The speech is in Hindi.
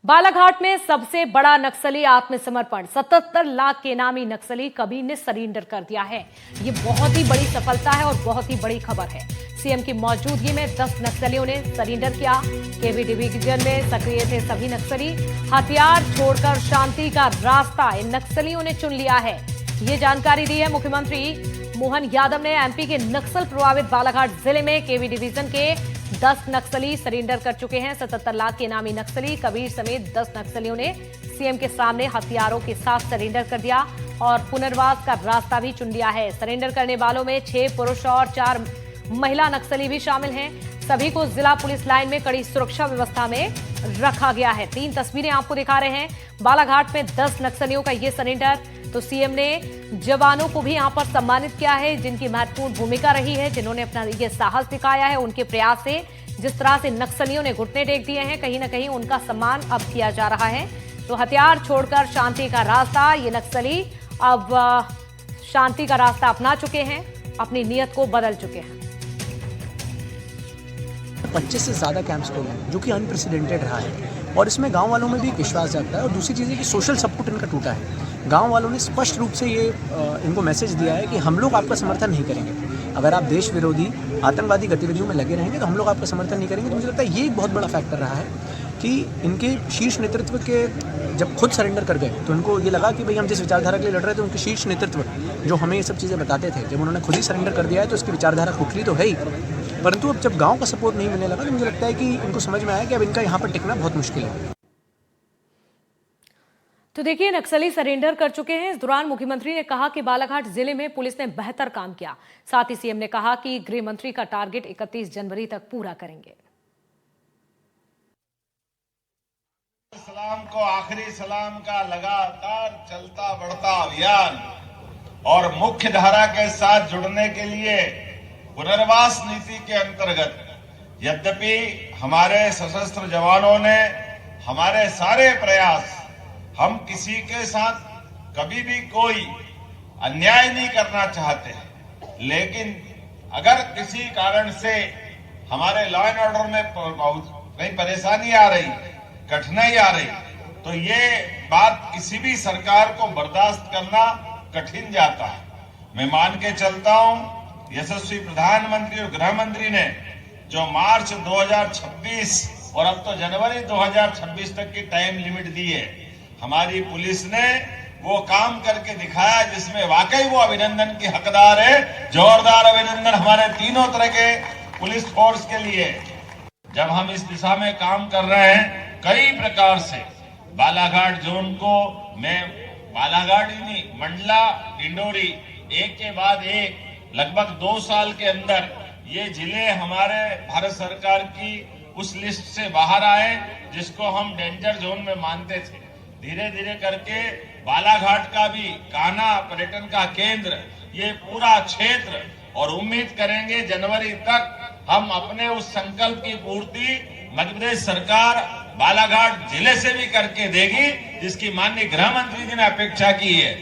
बालाघाट में सबसे बड़ा नक्सली आत्मसमर्पण 77 लाख के इनामी नक्सली कबीर ने सरेंडर कर दिया है। ये बहुत ही बड़ी सफलता है और बहुत ही बड़ी खबर है। सीएम की मौजूदगी में 10 नक्सलियों ने सरेंडर किया। केवी डिवीजन में सक्रिय थे सभी नक्सली। हथियार छोड़कर शांति का रास्ता इन नक्सलियों ने चुन लिया है। ये जानकारी दी है मुख्यमंत्री मोहन यादव ने। एमपी के नक्सल प्रभावित बालाघाट जिले में केवी डिवीजन के 10 नक्सली सरेंडर कर चुके हैं। 77 लाख के इनामी नक्सली कबीर समेत 10 नक्सलियों ने सीएम के सामने हथियारों के साथ सरेंडर कर दिया और पुनर्वास का रास्ता भी चुन लिया है। सरेंडर करने वालों में 6 पुरुष और 4 महिला नक्सली भी शामिल हैं। सभी को जिला पुलिस लाइन में कड़ी सुरक्षा व्यवस्था में रखा गया है। 3 तस्वीरें आपको दिखा रहे हैं। बालाघाट में 10 नक्सलियों का ये सरेंडर। तो सीएम ने जवानों को भी यहां पर सम्मानित किया है, जिनकी महत्वपूर्ण भूमिका रही है, जिन्होंने अपना ये साहस दिखाया है। उनके प्रयास से जिस तरह से नक्सलियों ने घुटने टेक दिए हैं, कहीं ना कहीं उनका सम्मान अब किया जा रहा है। तो हथियार छोड़कर शांति का रास्ता, ये नक्सली अब शांति का रास्ता अपना चुके हैं, अपनी नीयत को बदल चुके हैं। 25 से ज़्यादा कैंप्स खोले हैं, जो कि अनप्रेसिडेंटेड रहा है और इसमें गांव वालों में भी विश्वास जागता है। और दूसरी चीज़ है कि सोशल सपोर्ट इनका टूटा है। गांव वालों ने स्पष्ट रूप से ये इनको मैसेज दिया है कि हम लोग आपका समर्थन नहीं करेंगे। अगर आप देश विरोधी आतंकवादी गतिविधियों में लगे रहेंगे तो हम लोग आपका समर्थन नहीं करेंगे। तो मुझे लगता है ये एक बहुत बड़ा फैक्टर रहा है कि इनके शीर्ष नेतृत्व के जब खुद सरेंडर कर गए तो इनको ये लगा कि भाई हम जिस विचारधारा के लिए लड़ रहे थे, उनके शीर्ष नेतृत्व जो हमें ये सब चीज़ें बताते थे, जब उन्होंने खुद ही सरेंडर कर दिया है तो इसकी विचारधारा खोखली तो है ही, परंतु अब जब गांव का सपोर्ट नहीं मिलने लगा तो मुझे लगता है कि इनको समझ में आया कि अब इनका यहाँ पर टिकना बहुत मुश्किल है। तो देखिए, नक्सली सरेंडर कर चुके हैं। इस दौरान मुख्यमंत्री ने कहा कि बालाघाट जिले में पुलिस ने बेहतर काम किया। साथ ही सीएम ने कहा कि गृह मंत्री का टारगेट 31 जनवरी तक पूरा करेंगे। सलाम को आखिरी सलाम का लगातार चलता बढ़ता अभियान और मुख्य धारा के साथ जुड़ने के लिए पुनर्वास नीति के अंतर्गत यद्यपि हमारे सशस्त्र जवानों ने हमारे सारे प्रयास, हम किसी के साथ कभी भी कोई अन्याय नहीं करना चाहते, लेकिन अगर किसी कारण से हमारे लॉ एंड ऑर्डर में कहीं परेशानी आ रही, कठिनाई आ रही, तो ये बात किसी भी सरकार को बर्दाश्त करना कठिन जाता है। मैं मान के चलता हूं यशस्वी प्रधानमंत्री और गृह मंत्री ने जो मार्च 2026 और अब तो जनवरी 2026 तक की टाइम लिमिट दी है, हमारी पुलिस ने वो काम करके दिखाया जिसमें वाकई वो अभिनंदन की हकदार है। जोरदार अभिनंदन हमारे तीनों तरह के पुलिस फोर्स के लिए। जब हम इस दिशा में काम कर रहे हैं, कई प्रकार से बालाघाट जोन को, मैं बालाघाट ही नहीं, मंडला, डिंडोरी, एक के बाद एक लगभग 2 साल के अंदर ये जिले हमारे भारत सरकार की उस लिस्ट से बाहर आए जिसको हम डेंजर जोन में मानते थे। धीरे धीरे करके बालाघाट का भी कान्हा पर्यटन का केंद्र, ये पूरा क्षेत्र, और उम्मीद करेंगे जनवरी तक हम अपने उस संकल्प की पूर्ति मध्य प्रदेश सरकार बालाघाट जिले से भी करके देगी, जिसकी माननीय गृह मंत्री जी ने अपेक्षा की है।